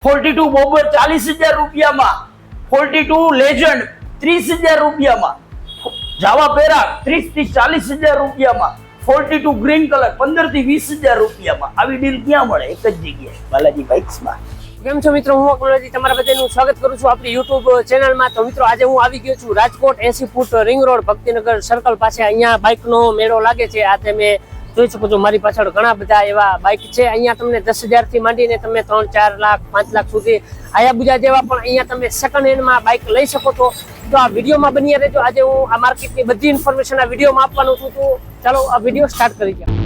42 Bobber 40,000 રૂપિયામાં, 42 legend 30,000 રૂપિયામાં, જાવા para 30 થી 40,000 રૂપિયામાં, 42 ગ્રીન કલર 15 થી 20,000 રૂપિયામાં. આવી ડીલ ક્યાં મળે? એક જ જગ્યાએ, બાલાજી બાઇક્સમાં. કેમ છો મિત્રો, હું અકુલજી તમારા બધાનું સ્વાગત કરું છું આપણી યુટ્યુબ ચેનલમાં. તો મિત્રો, આજે હું આવી ગયો છું Rajkot 80 foot ring road Bhaktinagar circle પાસે. અહીંયા બાઇકનો મેળો લાગે છે. આ તમે જોઈ શકો છો, મારી પાછળ ઘણા બધા એવા બાઇક છે. અહીંયા તમને 10,000 થી માંડીને તમે 3, 4 લાખ 5 લાખ સુધી હાયાબુજા જેવા પણ અહીંયા તમે સેકન્ડ હેન્ડમાં બાઇક લઈ શકો છો. તો આ વિડીયોમાં બની રહેજો. આજે હું આ માર્કેટની બધી ઇન્ફોર્મેશન આ વિડીયોમાં આપવાનું છું. તો ચાલો આ વિડીયો સ્ટાર્ટ કરી દઈએ.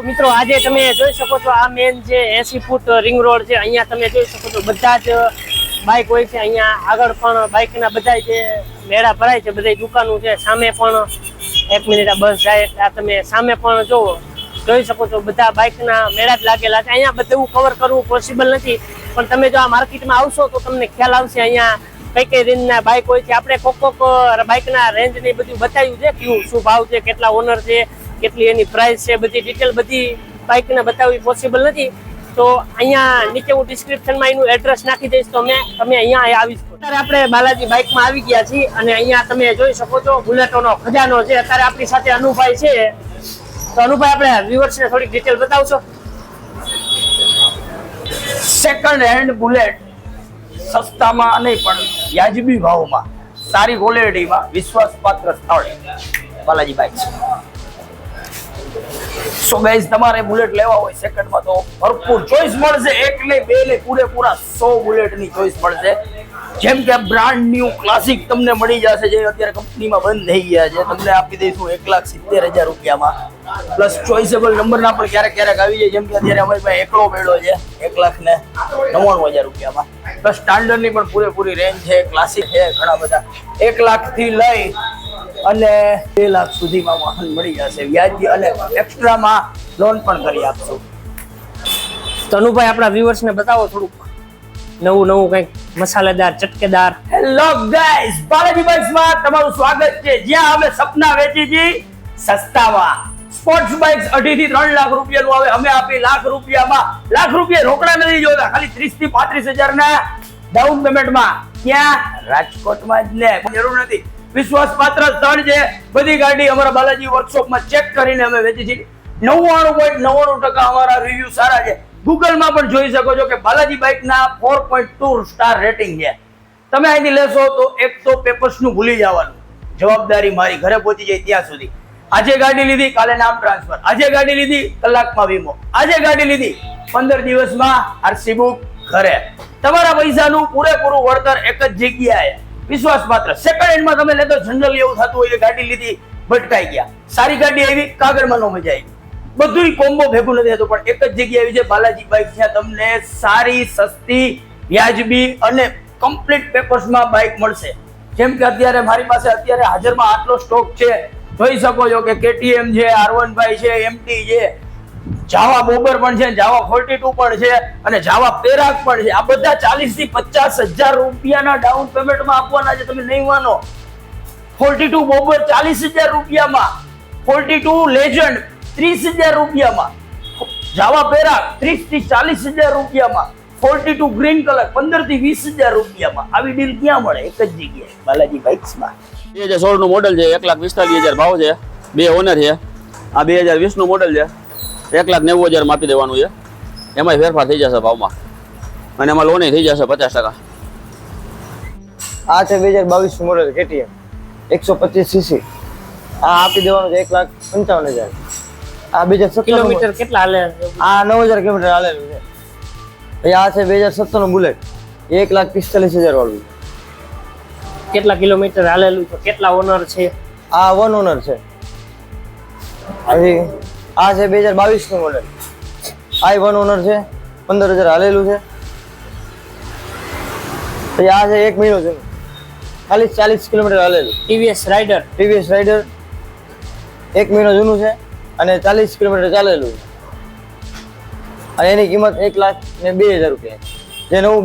મિત્રો, આજે તમે જોઈ શકો છો, આ મેન જે 80 ફૂટ રિંગ રોડ છે. અહીંયા તમે જોઈ શકો છો બધા જ બાઇક હોય છે. અહીંયા આગળ પણ બાઇકના બધા જે મેળા ભરાય છે, બધી દુકાનો છે. સામે પણ 1 મિનિટ આ બસ જાય, આ તમે સામે પણ જોઈ શકો છો, બધા બાઇકના મેળા જ લાગેલા છે. અહીંયા બધું કવર કરવું પોસિબલ નથી, પણ તમે જો આ માર્કેટમાં આવશો તો તમને ખ્યાલ આવશે અહીંયા કઈ કઈ રેન્જના બાઇક હોય છે. આપણે કોક બાઇકના રેન્જ ને બધું બતાવ્યું છે, શું ભાવ છે, કેટલા ઓનર છે, કેટલી એની પ્રાઇસ છે, બધી ડિટેલ બધી બાઇકને બતાવવી પોસિબલ નથી. તો અહીંયા નીચે હું ડિસ્ક્રિપ્શનમાં એનું એડ્રેસ નાખી દઈશ, તો તમે અહીંયા આવી શકો. અત્યારે આપણે બાલાજી બાઇકમાં આવી ગયા છીએ અને અહીંયા તમે જોઈ શકો છો બુલેટોનો ખજાનો છે. અત્યારે આપણી સાથે અનુભાઈ છે. તો અનુભાઈ, આપણે વ્યુઅર્સને થોડીક ડિટેલ બતાવશો? સેકન્ડ હેન્ડ બુલેટ સસ્તામાં નહીં પણ વ્યાજબી ભાવમાં, સારી ક્વોલિટીમાં, વિશ્વાસપાત્ર સ્થળે બાલાજી બાઇક્સ. સો ગાઈઝ, તમારે બુલેટ લેવા હોય સેકન્ડમાં તો ભરપૂર ચોઈસ મળશે. 1 ને 2 ને પૂરેપૂરા 100 બુલેટની ચોઈસ મળશે. જેમ કે બ્રાન્ડ ન્યુ ક્લાસિક તમને મળી જશે, જે અત્યારે કંપનીમાં બંધ થઈ ગયા છે. તમને આપી દઈશું 1,70,000 રૂપિયામાં. પ્લસ ચોઈસેબલ નંબરના પણ ક્યારેક આવી જાય. જેમ કે અત્યારે અમારી પાસે એકલો મેળો છે 1,99,000 રૂપિયામાં. પ્લસ સ્ટાન્ડર્ડની પણ પૂરેપૂરી રેન્જ છે, ક્લાસિક છે, ઘણા બધા. 1 લાખથી લઈ અને 2 લાખ સુધીમાં વાહન મળી જશે વ્યાજબી, અને એક્સ્ટ્રામાં લોન પણ કરી આપશું. તો અનુભાઈ, આપણા વ્યુઅર્સને બતાવો થોડુંક નવું કંઈક મસાલેદાર, ચટકેદાર. હેલો ગાઈસ, બાલાજી બાઇક્સમાં તમારું સ્વાગત છે, જ્યાં અમે સપના વેચી છીએ સસ્તામાં. સ્પોર્ટ્સ બાઇક્સ 2.5 થી 3 લાખ રૂપિયાનું આવે, અમે આપી લાખ રૂપિયામાં. લાખ રૂપિયા રોકડા નથી જોતા, ખાલી 30 થી 35,000 ના ડાઉન પેમેન્ટમાં. ક્યાં? રાજકોટમાં જ ને, જરૂર નથી. વિશ્વાસપાત્ર સ્થળ છે. બધી ગાડી અમારા બાલાજી વર્કશોપમાં ચેક કરીને અમે વેચી છીએ. 99.99% અમારા રિવ્યુ સારા છે. ગૂગલમાં પણ જોઈ શકો છો કે બાલાજી બાઇકના 4.2 સ્ટાર રેટિંગ છે. તમે અહીંથી લેશો તો એક તો પેપર્સનું ભૂલી જવાનું, જવાબદારી મારી, ઘરે પહોંચી જાય ત્યાં સુધી. આજે ગાડી લીધી, કાલે નામ ટ્રાન્સફર, આજે ગાડી લીધી, કલાકમાં વીમો, આજે ગાડી લીધી, 15 દિવસમાં આરસી બુક ઘરે. તમારા પૈસાનું પૂરેપૂરું વળતર એક જ જગ્યાએ, વિશ્વાસપાત્ર. સેકન્ડ હેન્ડમાં તમે લેતો જનરલી એવું થતું હોય કે ગાડી લીધી, ભટકાઈ ગયા, સારી ગાડી આવી, કાગળમાં નો મજા આવી, બધું કોમ્બો ભેગું નથી થતું. પણ એક જ જગ્યાએ આવી છે બાલાજી બાઇક, જ્યાં તમને સારી, સસ્તી, વ્યાજબી અને કમ્પ્લીટ પેપર્સમાં બાઇક મળશે. જેમ કે અત્યારે મારી પાસે અત્યારે હાજરમાં આટલો સ્ટોક છે, જોઈ શકો છો કે KTM છે, R15 છે, MT છે, જાવા બોબર પણ છે, જાવા 42 પણ છે અને જાવા પેરાક પણ છે. આ બધા 40 થી 50,000 રૂપિયાના ડાઉન પેમેન્ટમાં આપવાના છે. તમે નહીં માનો, 42 બોબર 40,000 રૂપિયામાં, 42 લેજન્ડ 30,000 રૂપિયામાં, જાવા પેરાક 30 થી 40,000 રૂપિયામાં, 42 ગ્રીન કલર 15 થી 20,000 રૂપિયામાં. આવી ડીલ ક્યાં મળે? એક જ જગ્યાએ, બાલાજી બાઇક્સમાં. 2016 નું મોડલ છે, 1,45,000 ભાવ છે, 2 ઓનર છે. આ 2020 નું મોડલ છે, 1,90,000 માં આપી દેવાનું છે. એમાંય ફેરફાર થઈ જશે ભાવમાં અને એમાં લોન થઈ જશે 50%. આ છે 2022 નું મોડલ KTM 125 cc. આ આપી દેવાનું છે 1,55,000. આ 2017 કિલોમીટર કેટલા હાલે? આ 9,000 કિલોમીટર હાલેલું છે. પછી આ છે 2017 નું બુલેટ, 1,45,000 વાળું. કેટલા કિલોમીટર હાલેલું છે? કેટલા ઓનર છે? આ 1 ઓનર છે. પછી આ છે 2022 નું મોડલ, આ 1 ઓનર છે, 15,000 હાલેલું છે. પછી આ છે 1 મહિનો જૂનું, ખાલી 40 કિલોમીટર હાલેલું. TVS રાઇડર TVS રાઇડર 1 મહિનો જૂનું છે અને 40 કિલોમીટર ચાલેલું છે. અને એની કિંમત 1,02,000 રૂપિયા, જે નવું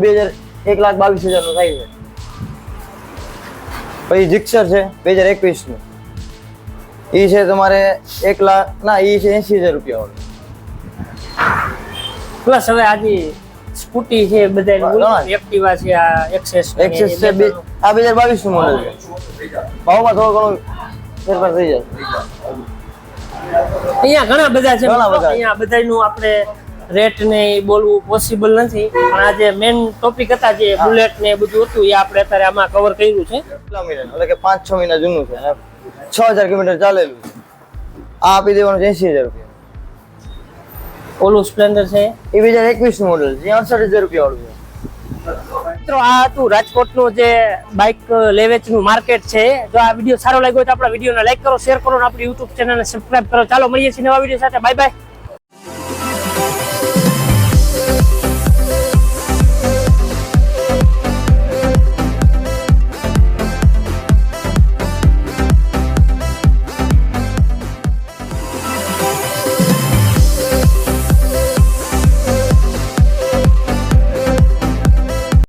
1,22,000 નું થાય છે. પછી જીક્સર છે 2021 નું, એ છે તમારે 1 લાખ ના, એ છે 80,000 રૂપિયા વાળું. પ્લસ હવે આજે સ્કૂટી છે, બધા એક્ટિવા છે, આ એક્સેસ એક્સેસ છે આ 2022 નું મોડેલ છે. ભાવમાં થોડો ઘણો ફેરફાર થઈ જાય. અહીંયા ઘણા બધા છે, ઘણા બધા. અહીંયા બધાનું આપણે રેટ ને ઈ બોલવું પોસિબલ નથી, પણ આજે મેઇન ટોપિક હતા જે બુલેટ ને બધું હતું એ આપણે અત્યારે આમાં કવર કર્યું છે. કેટલા મહિના, એટલે કે 5-6 મહિના જૂનું છે અને 6,000 કિલોમીટર ચાલેલું છે. આ આપી દેવાનું છે 80,000 રૂપિયા. ઓલું સ્પ્લેન્ડર છે એ 2021 નું મોડેલ છે, 68,000 રૂપિયા વાળું છે. મિત્રો. આ હતું રાજકોટનું જે બાઇક લે વેચનું માર્કેટ છે. જો આ વિડીયો સારો લાગ્યો હોય તો આપણા વિડીયોને લાઈક કરો, શેર કરો અને આપણી યુટ્યુબ ચેનલને સબસ્ક્રાઇબ કરો. ચાલો મળીએ છીએ નવા વિડીયો સાથે. Bye bye.